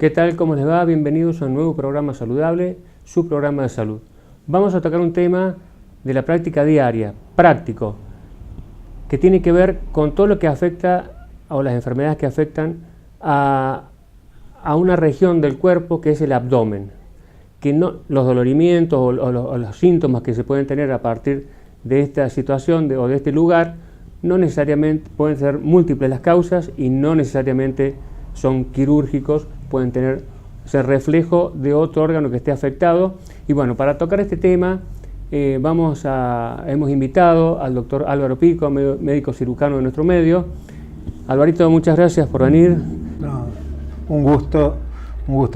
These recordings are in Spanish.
¿Qué tal? ¿Cómo les va? Bienvenidos a un nuevo programa saludable, su programa de salud. Vamos a tocar un tema de la práctica diaria, práctico, que tiene que ver con todo lo que afecta o las enfermedades que afectan a una región del cuerpo que es el abdomen. Que no, los dolorimientos o los síntomas que se pueden tener a partir de esta situación o de este lugar no necesariamente pueden ser múltiples las causas y no necesariamente son quirúrgicos, pueden ser reflejo de otro órgano que esté afectado. Y bueno, para tocar este tema hemos invitado al doctor Álvaro Pico, médico cirujano de nuestro medio. Alvarito, muchas gracias por venir. No, un gusto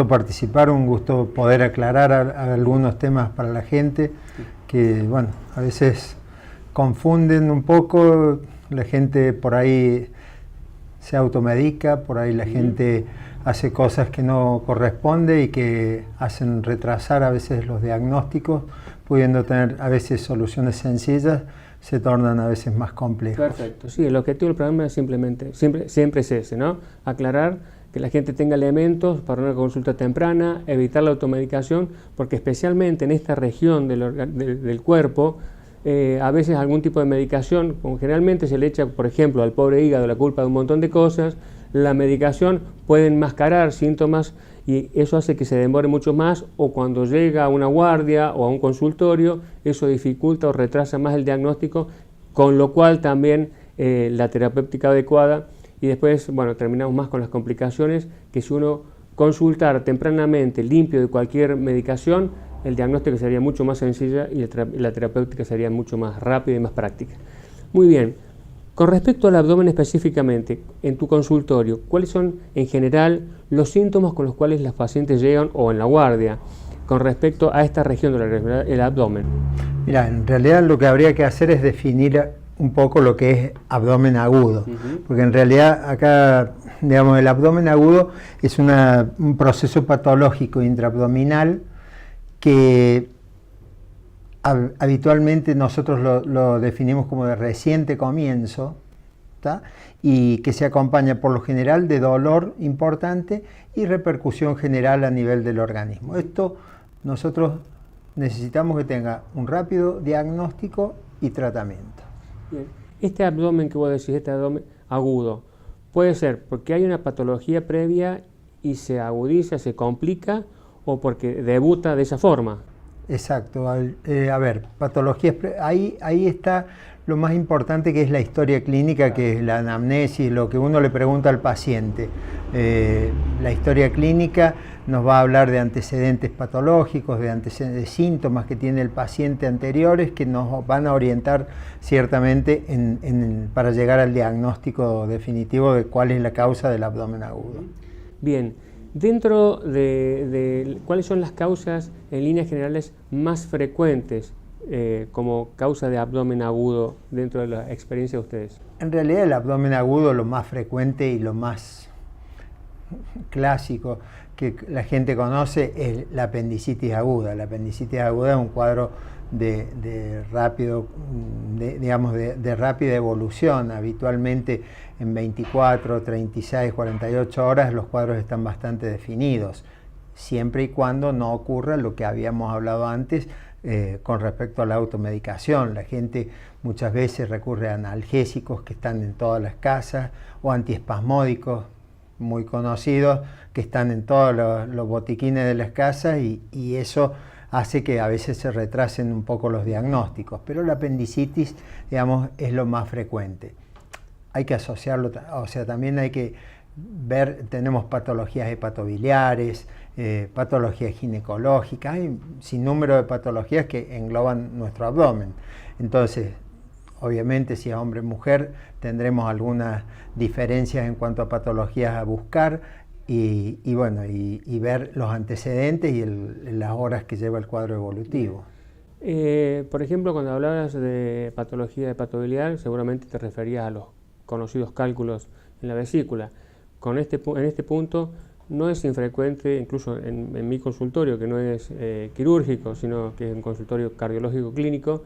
participar, un gusto poder aclarar algunos temas para la gente que, bueno, a veces confunden un poco, la gente por ahí se automedica, por ahí la gente hace cosas que no corresponde y que hacen retrasar a veces los diagnósticos, pudiendo tener a veces soluciones sencillas, se tornan a veces más complejos. Perfecto, sí, el objetivo del programa es siempre es ese, ¿no? Aclarar, que la gente tenga elementos para una consulta temprana, evitar la automedicación, porque especialmente en esta región del cuerpo, a veces algún tipo de medicación, como generalmente se le echa, por ejemplo, al pobre hígado la culpa de un montón de cosas, la medicación puede enmascarar síntomas y eso hace que se demore mucho más, o cuando llega a una guardia o a un consultorio, eso dificulta o retrasa más el diagnóstico, con lo cual también la terapéutica adecuada, y después, bueno, terminamos más con las complicaciones, que si uno consultara tempranamente, limpio de cualquier medicación, el diagnóstico sería mucho más sencilla y la terapéutica sería mucho más rápida y más práctica. Muy bien, con respecto al abdomen específicamente, en tu consultorio, ¿cuáles son en general los síntomas con los cuales las pacientes llegan o en la guardia con respecto a esta región del abdomen? Mira, en realidad lo que habría que hacer es definir un poco lo que es abdomen agudo, porque en realidad acá, digamos, el abdomen agudo es un proceso patológico intraabdominal que habitualmente nosotros lo definimos como de reciente comienzo, ¿tá? Y que se acompaña por lo general de dolor importante y repercusión general a nivel del organismo. Esto nosotros necesitamos que tenga un rápido diagnóstico y tratamiento. Bien. Este abdomen que vos decís, este abdomen agudo, puede ser porque hay una patología previa y se agudiza, se complica, o porque debuta de esa forma. Exacto. A ver, patologías, ahí está lo más importante, que es la historia clínica, que es la anamnesis, lo que uno le pregunta al paciente. La historia clínica nos va a hablar de antecedentes patológicos, de síntomas que tiene el paciente anteriores, que nos van a orientar ciertamente para llegar al diagnóstico definitivo de cuál es la causa del abdomen agudo. Bien. Dentro de cuáles son las causas en líneas generales más frecuentes como causa de abdomen agudo dentro de la experiencia de ustedes. En realidad el abdomen agudo, lo más frecuente y lo más clásico que la gente conoce es la apendicitis aguda. La apendicitis aguda es un cuadro de rápida evolución. Habitualmente en 24, 36, 48 horas los cuadros están bastante definidos, siempre y cuando no ocurra lo que habíamos hablado antes con respecto a la automedicación. La gente muchas veces recurre a analgésicos que están en todas las casas, o antiespasmódicos muy conocidos que están en todos los botiquines de las casas, y eso hace que a veces se retrasen un poco los diagnósticos, pero la apendicitis, digamos, es lo más frecuente. Hay que asociarlo, o sea, también hay que ver, tenemos patologías hepatobiliares, patologías ginecológicas, hay un sinnúmero de patologías que engloban nuestro abdomen. Entonces, obviamente, si es hombre o mujer, tendremos algunas diferencias en cuanto a patologías a buscar, y ver los antecedentes y las horas que lleva el cuadro evolutivo. Por ejemplo, cuando hablabas de patología hepatobiliar, seguramente te referías a los conocidos cálculos en la vesícula. En este punto no es infrecuente, incluso en mi consultorio, que no es quirúrgico, sino que es un consultorio cardiológico clínico,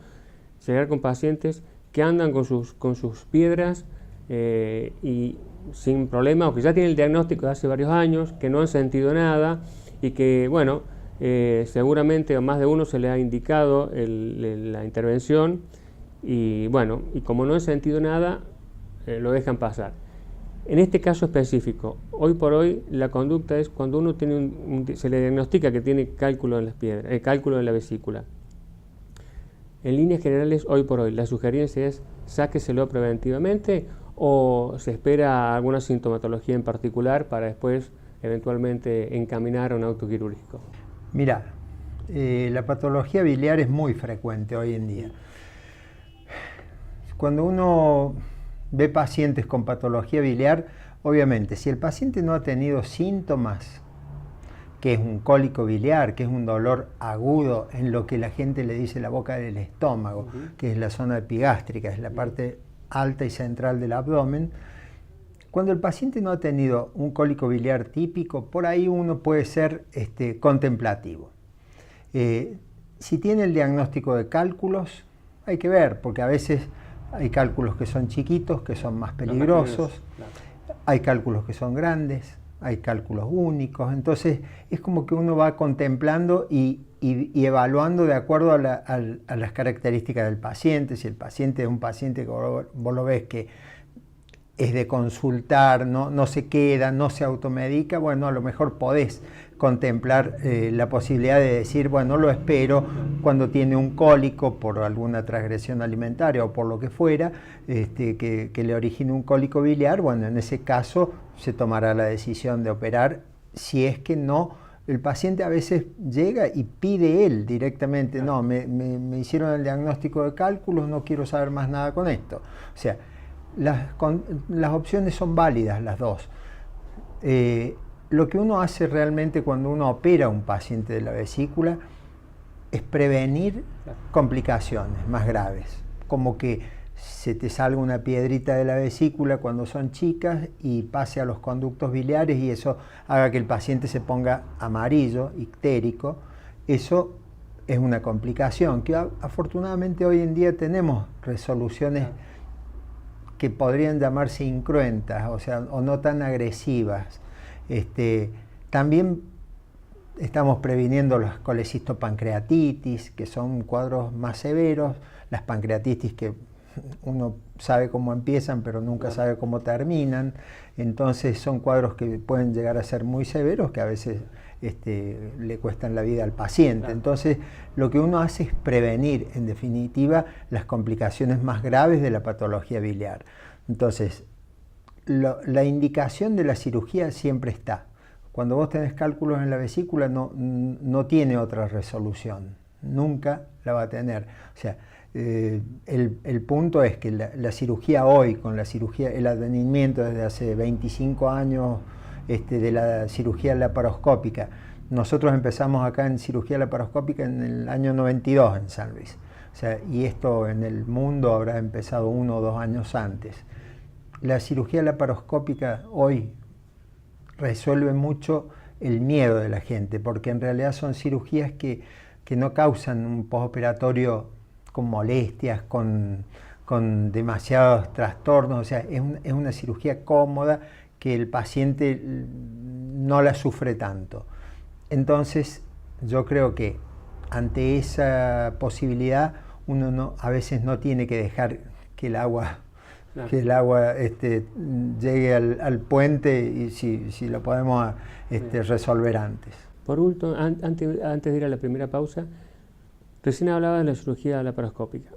llegar con pacientes que andan con sus piedras y sin problema, o que ya tienen el diagnóstico de hace varios años, que no han sentido nada y que, bueno, seguramente a más de uno se le ha indicado la intervención y, bueno, y como no han sentido nada, lo dejan pasar. En este caso específico, hoy por hoy, la conducta es cuando uno tiene se le diagnostica que tiene cálculo en las piedras, cálculo en la vesícula. En líneas generales, hoy por hoy, la sugerencia es sáqueselo preventivamente o se espera alguna sintomatología en particular para después eventualmente encaminar a un auto quirúrgico. Mira, la patología biliar es muy frecuente hoy en día. Cuando uno ve pacientes con patología biliar, obviamente, si el paciente no ha tenido síntomas, que es un cólico biliar, que es un dolor agudo en lo que la gente le dice la boca del estómago, que es la zona epigástrica, es la parte alta y central del abdomen. Cuando el paciente no ha tenido un cólico biliar típico, por ahí uno puede ser contemplativo. Si tiene el diagnóstico de cálculos, hay que ver, porque a veces hay cálculos que son chiquitos, que son más peligrosos, hay cálculos que son grandes, hay cálculos únicos, entonces es como que uno va contemplando y evaluando de acuerdo a las características del paciente. Si el paciente es un paciente que vos lo ves que es de consultar, no se queda, no se automedica, bueno, a lo mejor podés contemplar la posibilidad de decir, bueno, lo espero cuando tiene un cólico por alguna transgresión alimentaria o por lo que fuera, que le origine un cólico biliar. Bueno, en ese caso se tomará la decisión de operar, si es que no, el paciente a veces llega y pide él directamente, no, me hicieron el diagnóstico de cálculos, no quiero saber más nada con esto. O sea, las opciones son válidas las dos. Lo que uno hace realmente cuando uno opera a un paciente de la vesícula es prevenir complicaciones más graves, como que se te salga una piedrita de la vesícula cuando son chicas y pase a los conductos biliares y eso haga que el paciente se ponga amarillo, ictérico. Eso es una complicación que afortunadamente hoy en día tenemos resoluciones que podrían llamarse incruentas, o sea, o no tan agresivas. También estamos previniendo las colecistopancreatitis, que son cuadros más severos, las pancreatitis que uno sabe cómo empiezan, pero nunca sabe cómo terminan. Entonces son cuadros que pueden llegar a ser muy severos, que a veces le cuestan la vida al paciente. Entonces lo que uno hace es prevenir, en definitiva, las complicaciones más graves de la patología biliar. Entonces, la indicación de la cirugía siempre está. Cuando vos tenés cálculos en la vesícula no tiene otra resolución, nunca la va a tener. O sea, el punto es que la cirugía hoy, con la cirugía, el advenimiento desde hace 25 años de la cirugía laparoscópica, nosotros empezamos acá en cirugía laparoscópica en el año 92 en San Luis. O sea, y esto en el mundo habrá empezado 1 o 2 años antes. La cirugía laparoscópica hoy resuelve mucho el miedo de la gente, porque en realidad son cirugías que no causan un postoperatorio con molestias, con demasiados trastornos. O sea, es una cirugía cómoda que el paciente no la sufre tanto. Entonces, yo creo que ante esa posibilidad uno a veces no tiene que dejar que el agua llegue al puente, y si lo podemos resolver antes. Por último, antes de ir a la primera pausa, recién hablaba de la cirugía laparoscópica.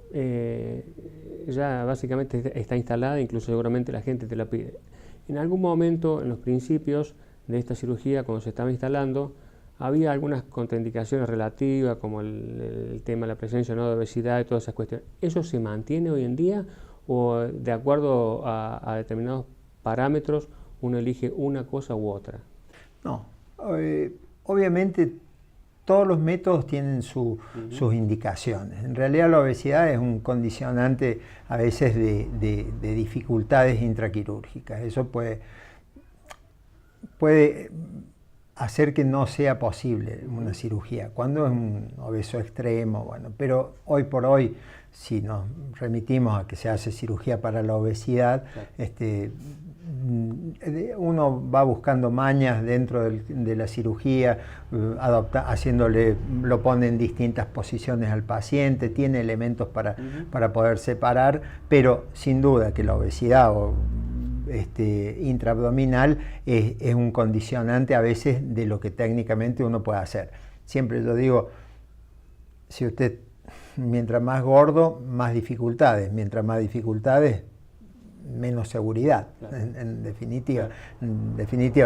Ya básicamente está instalada, incluso seguramente la gente te la pide. En algún momento, en los principios de esta cirugía, cuando se estaba instalando, había algunas contraindicaciones relativas, como el tema de la presencia de obesidad y todas esas cuestiones. ¿Eso se mantiene hoy en día o de acuerdo a determinados parámetros uno elige una cosa u otra? No, obviamente todos los métodos tienen sus indicaciones. En realidad la obesidad es un condicionante a veces de dificultades intraquirúrgicas. Eso puede hacer que no sea posible una cirugía. Cuando es un obeso extremo, bueno, pero hoy por hoy, si nos remitimos a que se hace cirugía para la obesidad, uno va buscando mañas dentro de la cirugía, lo pone en distintas posiciones al paciente, tiene elementos para poder separar, pero sin duda que la obesidad intraabdominal es un condicionante a veces de lo que técnicamente uno puede hacer. Siempre yo digo, si usted, mientras más gordo, más dificultades, mientras más dificultades, menos seguridad. Claro. En definitiva,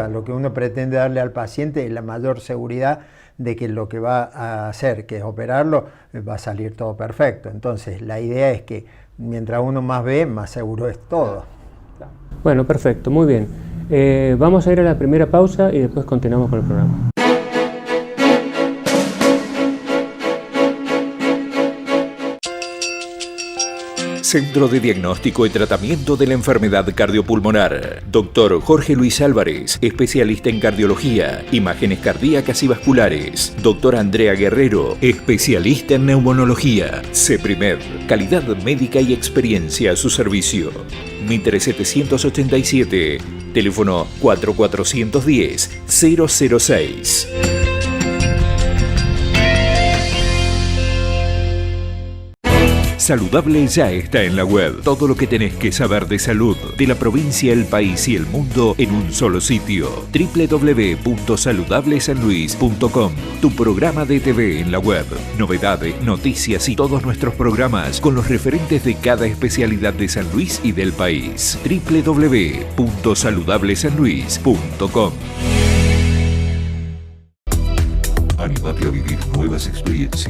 lo que uno pretende darle al paciente es la mayor seguridad de que lo que va a hacer, que es operarlo, va a salir todo perfecto. Entonces, la idea es que mientras uno más ve, más seguro es todo. Claro. Bueno, perfecto, muy bien. Vamos a ir a la primera pausa y después continuamos con el programa. Centro de Diagnóstico y Tratamiento de la Enfermedad Cardiopulmonar. Dr. Jorge Luis Álvarez, especialista en cardiología, imágenes cardíacas y vasculares. Dr. Andrea Guerrero, especialista en neumonología. CEPRIMED, calidad médica y experiencia a su servicio. Mitre 787, teléfono 4410-006. Saludable ya está en la web. Todo lo que tenés que saber de salud de la provincia, el país y el mundo en un solo sitio. www.saludablesanluis.com. Tu programa de TV en la web. Novedades, noticias y todos nuestros programas con los referentes de cada especialidad de San Luis y del país. www.saludablesanluis.com. Anímate a vivir nuevas experiencias.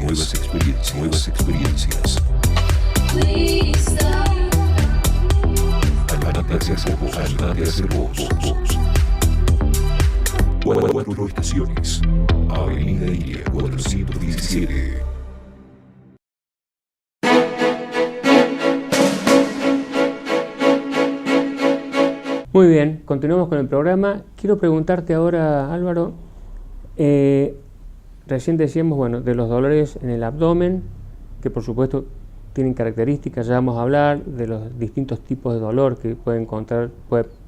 Anímate a ser vos. 4 estaciones. Avenida Iria 417. Muy bien, continuamos con el programa. Quiero preguntarte ahora, Álvaro, recién decíamos, bueno, de los dolores en el abdomen, que por supuesto tienen características, ya vamos a hablar de los distintos tipos de dolor que puede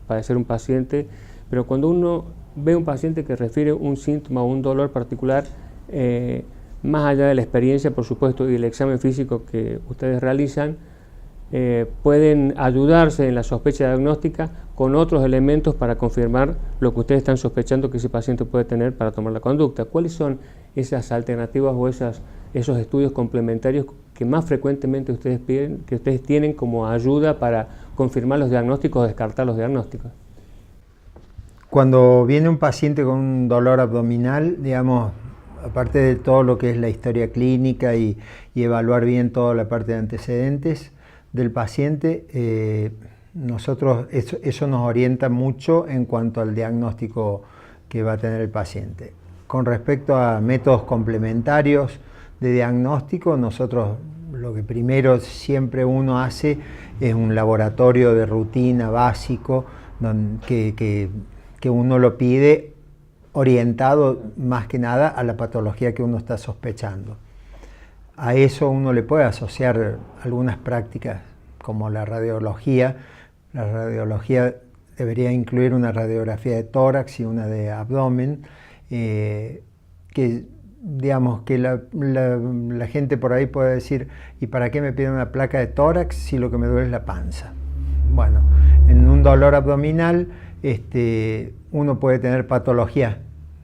padecer un paciente, pero cuando uno ve un paciente que refiere un síntoma o un dolor particular, más allá de la experiencia, por supuesto, y el examen físico que ustedes realizan, pueden ayudarse en la sospecha diagnóstica con otros elementos para confirmar lo que ustedes están sospechando que ese paciente puede tener para tomar la conducta. ¿Cuáles son esas alternativas o esos estudios complementarios que más frecuentemente ustedes piden, que ustedes tienen como ayuda para confirmar los diagnósticos o descartar los diagnósticos? Cuando viene un paciente con un dolor abdominal, digamos, aparte de todo lo que es la historia clínica y evaluar bien toda la parte de antecedentes del paciente, nosotros eso nos orienta mucho en cuanto al diagnóstico que va a tener el paciente. Con respecto a métodos complementarios de diagnóstico, nosotros lo que primero siempre uno hace es un laboratorio de rutina básico que uno lo pide orientado más que nada a la patología que uno está sospechando. A eso uno le puede asociar algunas prácticas como la radiología. La radiología debería incluir una radiografía de tórax y una de abdomen, que digamos que la gente por ahí puede decir, ¿y para qué me piden una placa de tórax si lo que me duele es la panza? Bueno, en un dolor abdominal uno puede tener patologías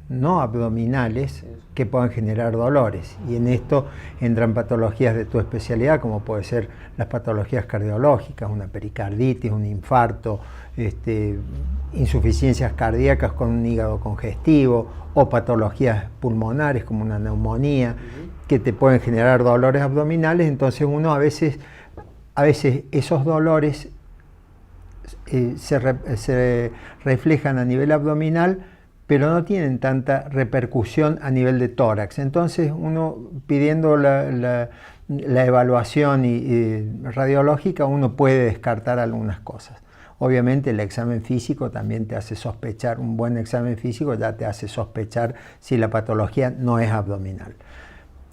no abdominales que puedan generar dolores, y en esto entran patologías de tu especialidad, como puede ser las patologías cardiológicas, una pericarditis, un infarto, insuficiencias cardíacas con un hígado congestivo, o patologías pulmonares como una neumonía, que te pueden generar dolores abdominales. Entonces uno a veces esos dolores se reflejan a nivel abdominal, pero no tienen tanta repercusión a nivel de tórax. Entonces uno, pidiendo la evaluación radiológica, uno puede descartar algunas cosas. Obviamente el examen físico también te hace sospechar, un buen examen físico ya te hace sospechar si la patología no es abdominal.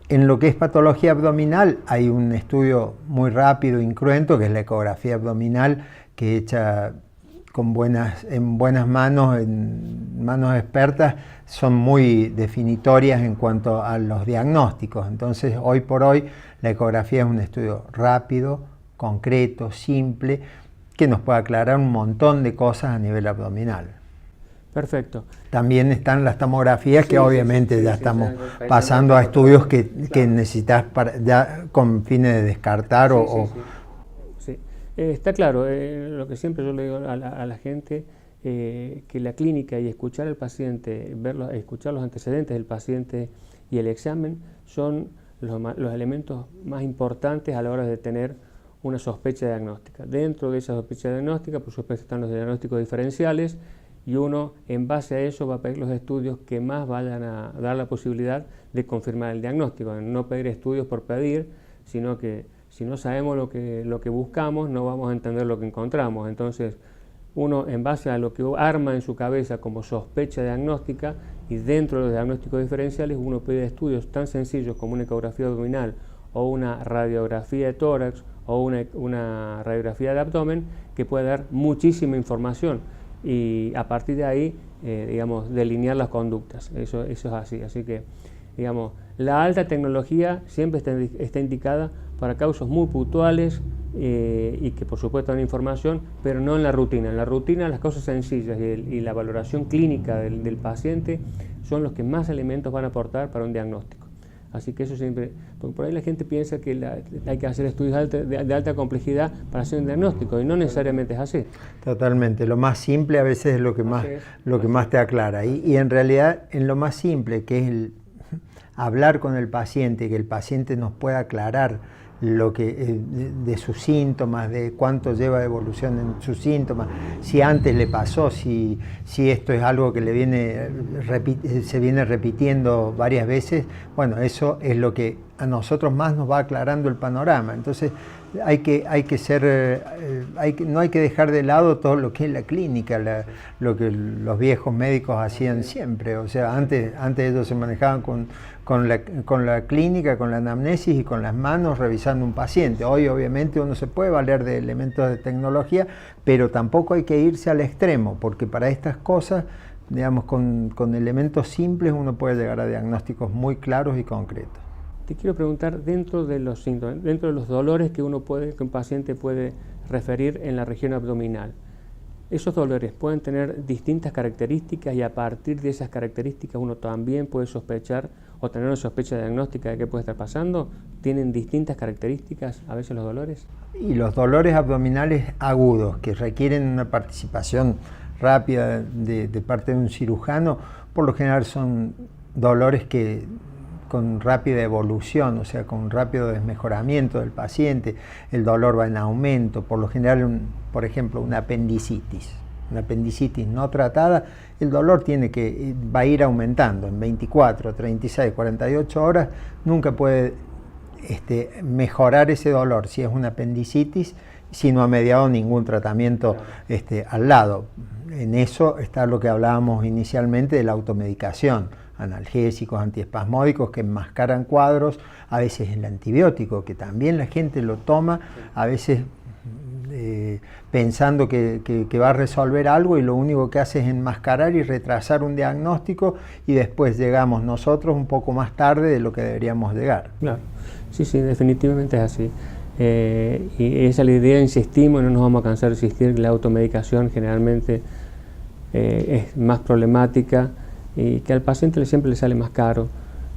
En lo que es patología abdominal hay un estudio muy rápido, incruento, que es la ecografía abdominal, que hecha en buenas manos, en manos expertas, son muy definitorias en cuanto a los diagnósticos. Entonces, hoy por hoy, la ecografía es un estudio rápido, concreto, simple, que nos puede aclarar un montón de cosas a nivel abdominal. Perfecto. También están las tomografías, que obviamente ya estamos pasando a estudios que necesitas ya con fines de descartar Sí. Está claro, lo que siempre yo le digo a la gente, que la clínica y escuchar al paciente, escuchar los antecedentes del paciente y el examen son los elementos más importantes a la hora de tener una sospecha diagnóstica. Dentro de esa sospecha diagnóstica, por supuesto, están los diagnósticos diferenciales, y uno, en base a eso, va a pedir los estudios que más vayan a dar la posibilidad de confirmar el diagnóstico. No pedir estudios por pedir, sino que si no sabemos lo que buscamos, no vamos a entender lo que encontramos. Entonces, uno, en base a lo que arma en su cabeza como sospecha diagnóstica, y dentro de los diagnósticos diferenciales, uno pide estudios tan sencillos como una ecografía abdominal o una radiografía de tórax o una radiografía de abdomen, que puede dar muchísima información. Y a partir de ahí, digamos, delinear las conductas. Eso es así. Así que, digamos, la alta tecnología siempre está indicada para causas muy puntuales y que por supuesto dan información, pero no en la rutina. En la rutina, las cosas sencillas y la valoración clínica del paciente son los que más elementos van a aportar para un diagnóstico. Así que eso siempre, porque por ahí la gente piensa que hay que hacer estudios de alta complejidad para hacer un diagnóstico, y no necesariamente es así. Totalmente, lo más simple a veces es lo que más te aclara. Y en realidad, en lo más simple, que es hablar con el paciente, que el paciente nos pueda aclarar lo que de sus síntomas, de cuánto lleva de evolución en sus síntomas, si antes le pasó, si esto es algo que se viene repitiendo varias veces. Bueno, eso es lo que a nosotros más nos va aclarando el panorama. Entonces no hay que dejar de lado todo lo que es la clínica, lo que los viejos médicos hacían siempre. O sea, antes ellos se manejaban con la clínica, con la anamnesis y con las manos revisando un paciente. Hoy obviamente uno se puede valer de elementos de tecnología, pero tampoco hay que irse al extremo, porque para estas cosas, digamos, con elementos simples uno puede llegar a diagnósticos muy claros y concretos. Te quiero preguntar, dentro de los síntomas, dentro de los dolores que un paciente puede referir en la región abdominal, esos dolores pueden tener distintas características, y a partir de esas características uno también puede sospechar o tener una sospecha diagnóstica de qué puede estar pasando. ¿Tienen distintas características a veces los dolores? Y los dolores abdominales agudos, que requieren una participación rápida de parte de un cirujano, por lo general son dolores que con rápida evolución, o sea, con rápido desmejoramiento del paciente. El dolor va en aumento, por lo general, por ejemplo, una apendicitis no tratada, el dolor va a ir aumentando en 24, 36, 48 horas, nunca puede mejorar ese dolor si es una apendicitis, si no ha mediado ningún tratamiento al lado. En eso está lo que hablábamos inicialmente de la automedicación, analgésicos, antiespasmódicos que enmascaran cuadros, a veces el antibiótico, que también la gente lo toma, a veces pensando que va a resolver algo, y lo único que hace es enmascarar y retrasar un diagnóstico, y después llegamos nosotros un poco más tarde de lo que deberíamos llegar. Claro, sí, definitivamente es así. Y esa es la idea, insistimos, no nos vamos a cansar de insistir, que la automedicación generalmente es más problemática y que al paciente siempre le sale más caro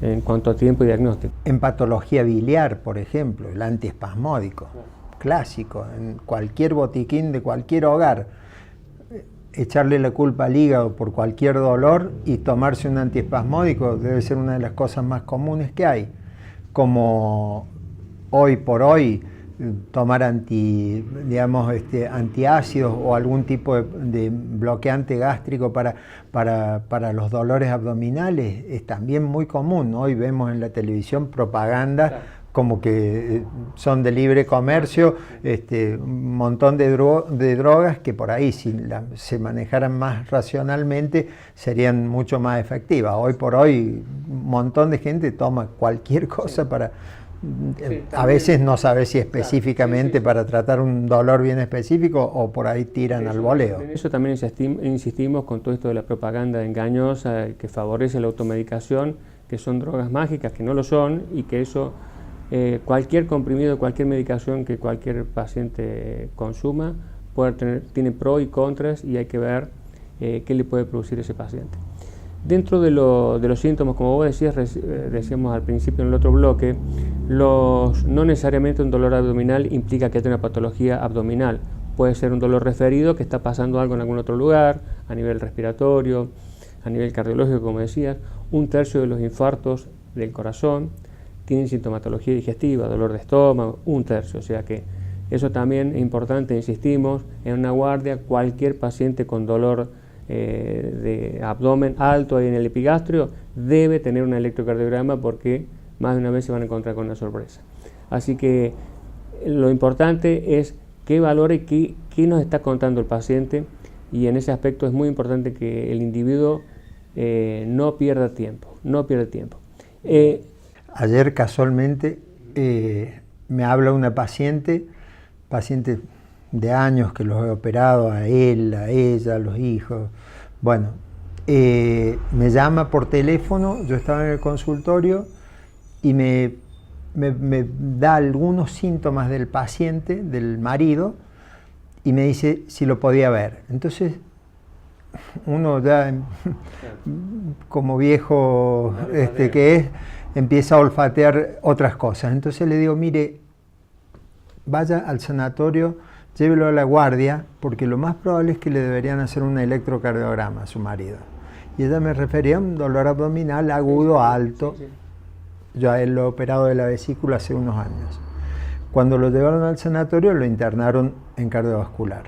en cuanto a tiempo y diagnóstico. En patología biliar, por ejemplo, el antiespasmódico, clásico, en cualquier botiquín de cualquier hogar, echarle la culpa al hígado por cualquier dolor y tomarse un antiespasmódico debe ser una de las cosas más comunes que hay. Como hoy por hoy tomar antiácidos o algún tipo de bloqueante gástrico para los dolores abdominales es también muy común. Hoy vemos en la televisión propaganda como que son de libre comercio, un montón de drogas que por ahí, si se manejaran más racionalmente, serían mucho más efectivas. Hoy por hoy un montón de gente toma cualquier cosa A veces no sabes si específicamente para tratar un dolor bien específico o por ahí tiran al voleo. En eso también insistimos con todo esto de la propaganda engañosa que favorece la automedicación, que son drogas mágicas, que no lo son, y que eso, cualquier comprimido, cualquier medicación que cualquier paciente consuma, tiene pros y contras, y hay que ver qué le puede producir ese paciente. Dentro de los síntomas, como vos decíamos al principio en el otro bloque, no necesariamente un dolor abdominal implica que haya una patología abdominal. Puede ser un dolor referido, que está pasando algo en algún otro lugar, a nivel respiratorio, a nivel cardiológico, como decías. 1/3 de los infartos del corazón tienen sintomatología digestiva, dolor de estómago, 1/3. O sea que eso también es importante, insistimos, en una guardia, cualquier paciente con dolor de abdomen alto ahí en el epigastrio debe tener un electrocardiograma, porque más de una vez se van a encontrar con una sorpresa. Así que lo importante es qué valore, qué nos está contando el paciente, y en ese aspecto es muy importante que el individuo no pierda tiempo. Ayer casualmente me habla una paciente de años, que los he operado a él, a ella, a los hijos. Bueno, me llama por teléfono, yo estaba en el consultorio, y me da algunos síntomas del paciente, del marido, y me dice si lo podía ver. Entonces, uno ya, como viejo que es, empieza a olfatear otras cosas. Entonces le digo, mire, vaya al sanatorio, llévelo a la guardia, porque lo más probable es que le deberían hacer un electrocardiograma a su marido. Y ella me refería a un dolor abdominal agudo, alto. Yo a él lo he operado de la vesícula hace unos años. Cuando lo llevaron al sanatorio, lo internaron en cardiovascular.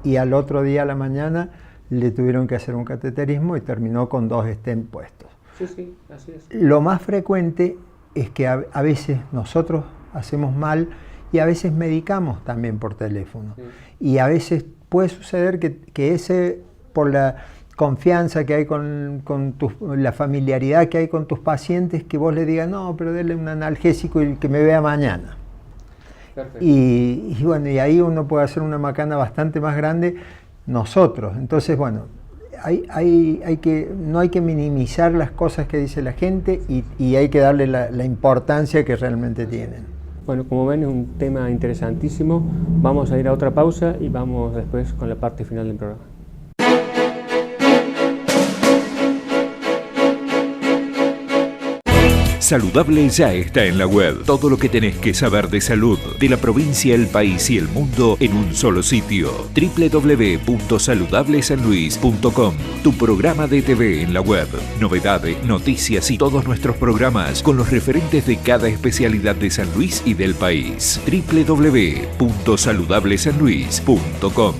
Y al otro día a la mañana le tuvieron que hacer un cateterismo y terminó con 2 stents puestos. Sí, así es. Lo más frecuente es que a veces nosotros hacemos mal, y a veces medicamos también por teléfono. Sí. Y a veces puede suceder que ese, por la confianza que hay la familiaridad que hay con tus pacientes, que vos le digas, no, pero dele un analgésico y que me vea mañana. Y bueno, y ahí uno puede hacer una macana bastante más grande nosotros. Entonces, bueno, no hay que minimizar las cosas que dice la gente, y hay que darle la importancia que realmente tienen. Bueno, como ven, es un tema interesantísimo. Vamos a ir a otra pausa y vamos después con la parte final del programa. Saludable ya está en la web. Todo lo que tenés que saber de salud, de la provincia, el país y el mundo en un solo sitio. www.saludablesanluis.com. Tu programa de TV en la web. Novedades, noticias y todos nuestros programas con los referentes de cada especialidad de San Luis y del país. www.saludablesanluis.com.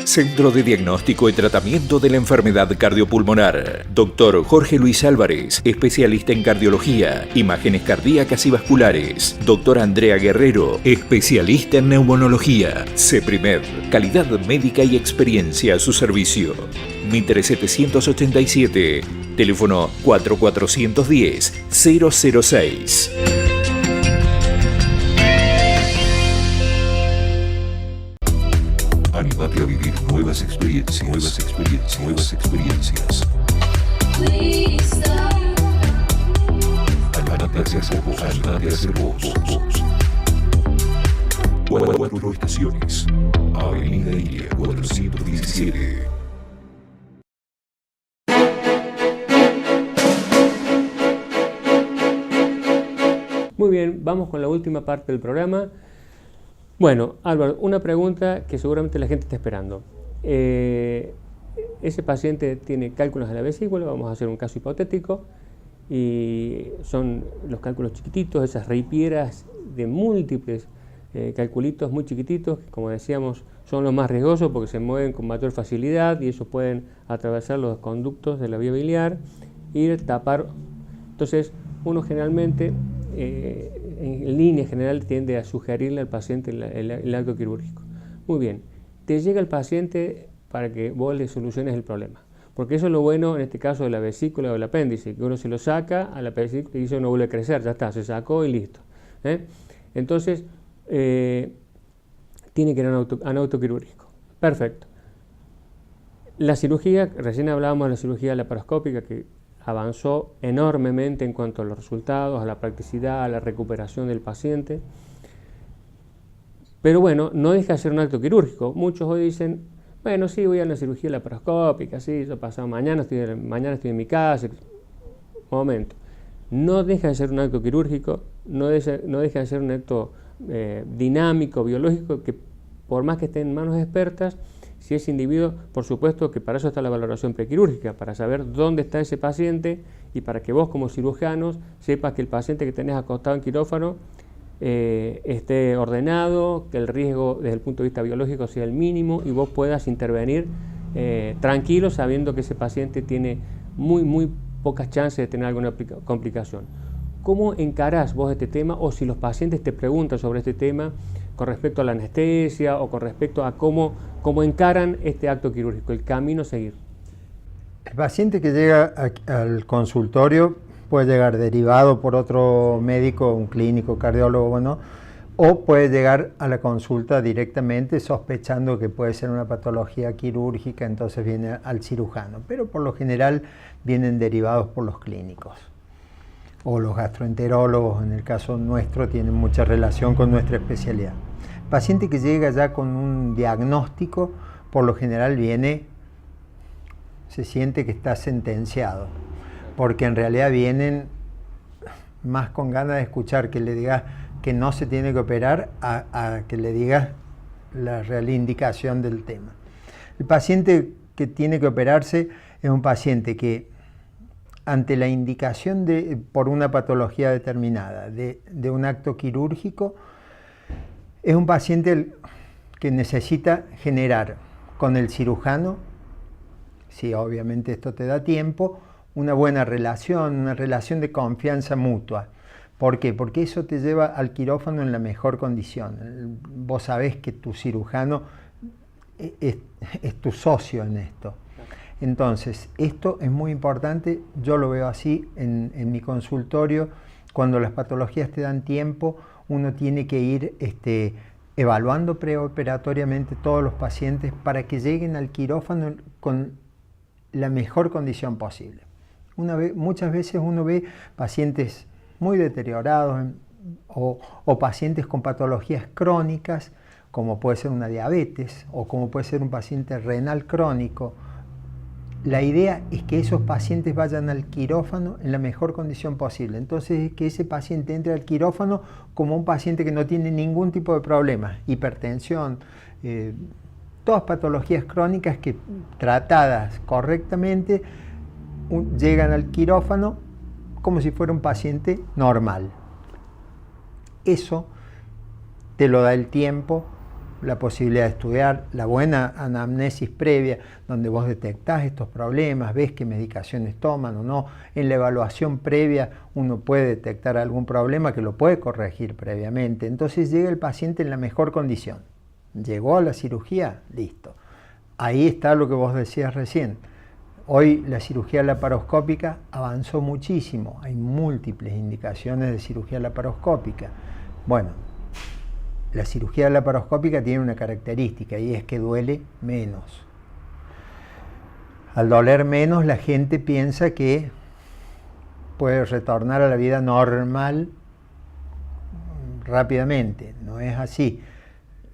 Centro de Diagnóstico y Tratamiento de la Enfermedad Cardiopulmonar. Dr. Jorge Luis Álvarez, especialista en cardiología, imágenes cardíacas y vasculares. Dr. Andrea Guerrero, especialista en neumonología. CEPRIMED, calidad médica y experiencia a su servicio. Mitre 787, teléfono 4410-006. Anímate a vivir nuevas experiencias. Anímate a ser vos. 4 estaciones. Avenida Ilia 417. Muy bien, vamos con la última parte del programa. Bueno, Álvaro, una pregunta que seguramente la gente está esperando. Ese paciente tiene cálculos de la vesícula, vamos a hacer un caso hipotético, y son los cálculos chiquititos, esas ripieras de múltiples calculitos muy chiquititos, que como decíamos son los más riesgosos porque se mueven con mayor facilidad y ellos pueden atravesar los conductos de la vía biliar y tapar. Entonces, uno generalmente en línea general tiende a sugerirle al paciente el acto quirúrgico. Muy bien, te llega el paciente para que vos le soluciones el problema. Porque eso es lo bueno en este caso de la vesícula o del apéndice, que uno se lo saca a la vesícula y dice no vuelve a crecer, ya está, se sacó y listo. Entonces, tiene que ir a un autoquirúrgico. Perfecto. La cirugía, recién hablábamos de la cirugía laparoscópica que avanzó enormemente en cuanto a los resultados, a la practicidad, a la recuperación del paciente. Pero bueno, no deja de ser un acto quirúrgico. Muchos hoy dicen, bueno, sí, voy a una cirugía laparoscópica, sí, yo pasado mañana estoy en mi casa. Momento. No deja de ser un acto quirúrgico, no deja de ser un acto dinámico, biológico, que por más que esté en manos expertas, si ese individuo, por supuesto que para eso está la valoración prequirúrgica, para saber dónde está ese paciente y para que vos como cirujanos sepas que el paciente que tenés acostado en quirófano esté ordenado, que el riesgo desde el punto de vista biológico sea el mínimo y vos puedas intervenir tranquilo sabiendo que ese paciente tiene muy pocas chances de tener alguna complicación. ¿Cómo encarás vos este tema o si los pacientes te preguntan sobre este tema con respecto a la anestesia o con respecto a cómo encaran este acto quirúrgico, el camino a seguir? El paciente que llega al consultorio puede llegar derivado por otro médico, un clínico, cardiólogo, bueno, o puede llegar a la consulta directamente sospechando que puede ser una patología quirúrgica, entonces viene al cirujano, pero por lo general vienen derivados por los clínicos. O los gastroenterólogos, en el caso nuestro, tienen mucha relación con nuestra especialidad. El paciente que llega ya con un diagnóstico, por lo general se siente que está sentenciado, porque en realidad vienen más con ganas de escuchar que le digas que no se tiene que operar a que le digas la real indicación del tema. El paciente que tiene que operarse es un paciente que ante la indicación por una patología determinada de un acto quirúrgico, es un paciente que necesita generar con el cirujano, si obviamente esto te da tiempo, una buena relación, una relación de confianza mutua. ¿Por qué? Porque eso te lleva al quirófano en la mejor condición. Vos sabés que tu cirujano es tu socio en esto. Entonces, esto es muy importante, yo lo veo así en mi consultorio, cuando las patologías te dan tiempo, uno tiene que ir evaluando preoperatoriamente todos los pacientes para que lleguen al quirófano con la mejor condición posible. Muchas veces uno ve pacientes muy deteriorados o pacientes con patologías crónicas, como puede ser una diabetes o como puede ser un paciente renal crónico. La idea es que esos pacientes vayan al quirófano en la mejor condición posible. Entonces, que ese paciente entre al quirófano como un paciente que no tiene ningún tipo de problema, hipertensión, todas patologías crónicas que tratadas correctamente llegan al quirófano como si fuera un paciente normal. Eso te lo da el tiempo, la posibilidad de estudiar, la buena anamnesis previa, donde vos detectás estos problemas, ves qué medicaciones toman o no. En la evaluación previa uno puede detectar algún problema que lo puede corregir previamente. Entonces llega el paciente en la mejor condición. Llegó a la cirugía, listo. Ahí está lo que vos decías recién. Hoy la cirugía laparoscópica avanzó muchísimo. Hay múltiples indicaciones de cirugía laparoscópica. Bueno, la cirugía laparoscópica tiene una característica y es que duele menos. Al doler menos, la gente piensa que puede retornar a la vida normal rápidamente. No es así.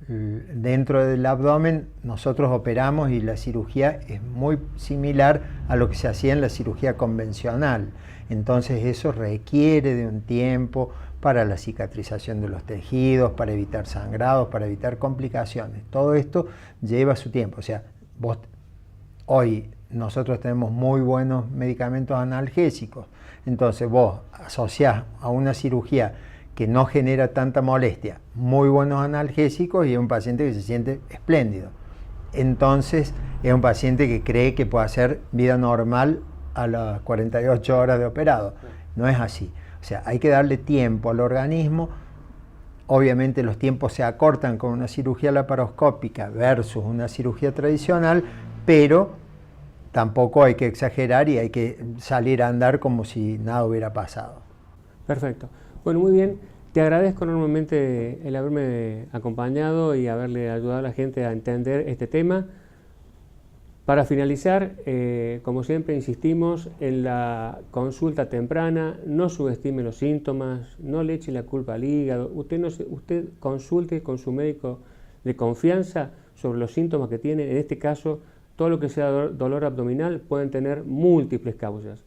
Dentro del abdomen nosotros operamos y la cirugía es muy similar a lo que se hacía en la cirugía convencional. Entonces eso requiere de un tiempo para la cicatrización de los tejidos, para evitar sangrados, para evitar complicaciones. Todo esto lleva su tiempo. O sea, hoy nosotros tenemos muy buenos medicamentos analgésicos. Entonces vos asociás a una cirugía que no genera tanta molestia, muy buenos analgésicos y es un paciente que se siente espléndido. Entonces es un paciente que cree que puede hacer vida normal a las 48 horas de operado. No es así. O sea, hay que darle tiempo al organismo. Obviamente los tiempos se acortan con una cirugía laparoscópica versus una cirugía tradicional, pero tampoco hay que exagerar y hay que salir a andar como si nada hubiera pasado. Perfecto. Bueno, muy bien. Te agradezco enormemente el haberme acompañado y haberle ayudado a la gente a entender este tema. Para finalizar, como siempre insistimos en la consulta temprana, no subestime los síntomas, no le eche la culpa al hígado, usted consulte con su médico de confianza sobre los síntomas que tiene. En este caso, todo lo que sea dolor abdominal pueden tener múltiples causas.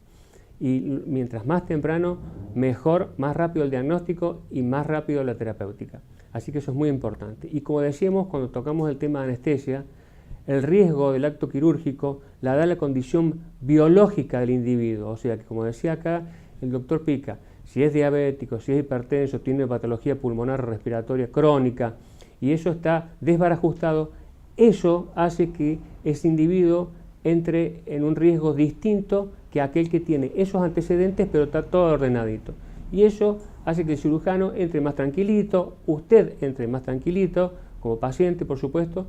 Y mientras más temprano, mejor, más rápido el diagnóstico y más rápido la terapéutica. Así que eso es muy importante. Y como decíamos cuando tocamos el tema de anestesia, el riesgo del acto quirúrgico la da la condición biológica del individuo. O sea que, como decía acá el doctor Pica, si es diabético, si es hipertenso, tiene patología pulmonar respiratoria crónica y eso está desbarajustado, eso hace que ese individuo entre en un riesgo distinto que aquel que tiene esos antecedentes pero está todo ordenadito. Y eso hace que el cirujano entre más tranquilito, usted entre más tranquilito, como paciente por supuesto,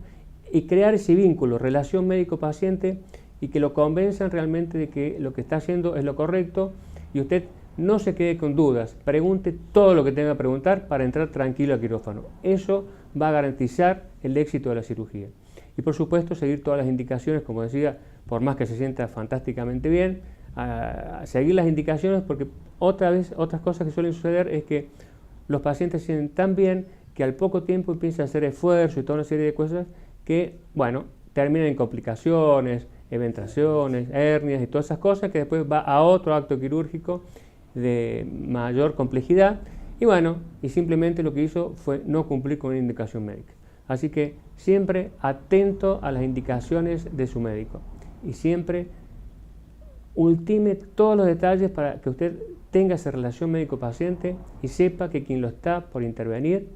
y crear ese vínculo, relación médico-paciente, y que lo convenzan realmente de que lo que está haciendo es lo correcto, y usted no se quede con dudas, pregunte todo lo que tenga que preguntar para entrar tranquilo al quirófano. Eso va a garantizar el éxito de la cirugía. Y por supuesto seguir todas las indicaciones, como decía, por más que se sienta fantásticamente bien, a seguir las indicaciones, porque otras cosas que suelen suceder es que los pacientes se sienten tan bien que al poco tiempo empiezan a hacer esfuerzo y toda una serie de cosas que, bueno, terminan en complicaciones, eventraciones, hernias y todas esas cosas que después va a otro acto quirúrgico de mayor complejidad y bueno, y simplemente lo que hizo fue no cumplir con una indicación médica. Así que siempre atento a las indicaciones de su médico y siempre ultime todos los detalles para que usted tenga esa relación médico-paciente y sepa que quien lo está por intervenir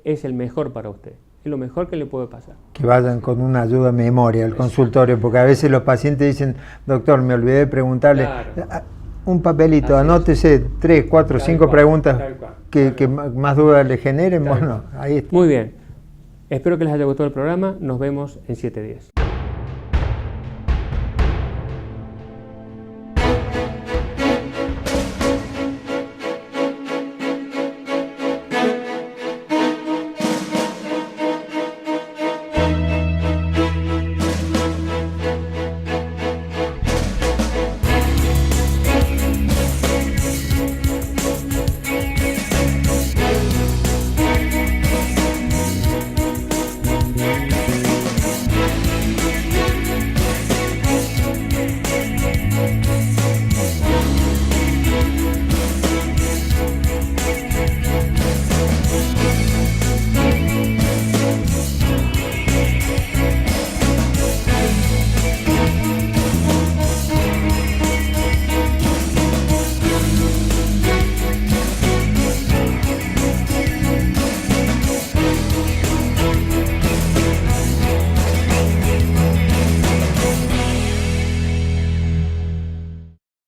es el mejor para usted. Es lo mejor que le puede pasar. Que vayan con una ayuda de memoria al consultorio, porque a veces los pacientes dicen, doctor, me olvidé de preguntarle, claro, un papelito, anótese 3, 4, 5 preguntas que más dudas le generen. Bueno, ahí está. Muy bien. Espero que les haya gustado el programa. Nos vemos en 7 días.